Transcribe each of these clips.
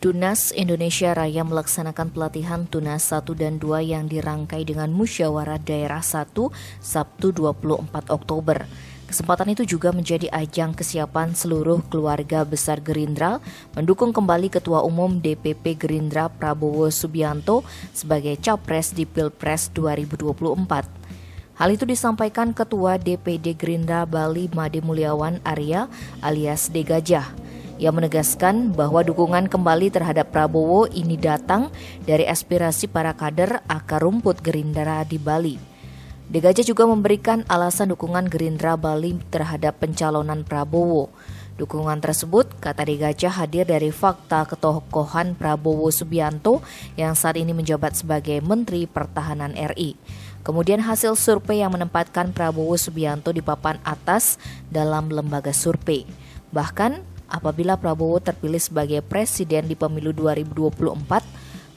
Tunas Indonesia Raya melaksanakan pelatihan Tunas 1 dan 2 yang dirangkai dengan Musyawarah Daerah 1 Sabtu 24 Oktober. Kesempatan itu juga menjadi ajang kesiapan seluruh keluarga besar Gerindra mendukung kembali Ketua Umum DPP Gerindra Prabowo Subianto sebagai Capres di Pilpres 2024. Hal itu disampaikan Ketua DPD Gerindra Bali Made Mulyawan Arya alias De Gajah. Ia menegaskan bahwa dukungan kembali terhadap Prabowo ini datang dari aspirasi para kader akar rumput Gerindra di Bali. De Gajah juga memberikan alasan dukungan Gerindra Bali terhadap pencalonan Prabowo. Dukungan tersebut, kata De Gajah, hadir dari fakta ketokohan Prabowo Subianto yang saat ini menjabat sebagai Menteri Pertahanan RI. Kemudian hasil survei yang menempatkan Prabowo Subianto di papan atas dalam lembaga survei. Bahkan, apabila Prabowo terpilih sebagai presiden di pemilu 2024,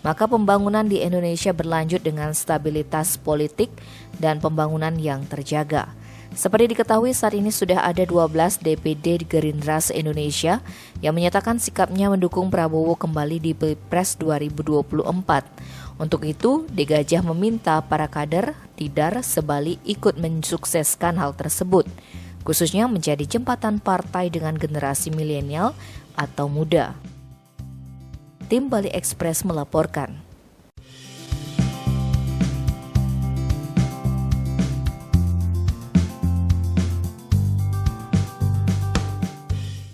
maka pembangunan di Indonesia berlanjut dengan stabilitas politik dan pembangunan yang terjaga. Seperti diketahui, saat ini sudah ada 12 DPD Gerindra se-Indonesia yang menyatakan sikapnya mendukung Prabowo kembali di Pilpres 2024. Untuk itu, De Gajah meminta para kader Tidar Sebali ikut mensukseskan hal tersebut, khususnya menjadi jembatan partai dengan generasi milenial atau muda. Tim Bali Express melaporkan.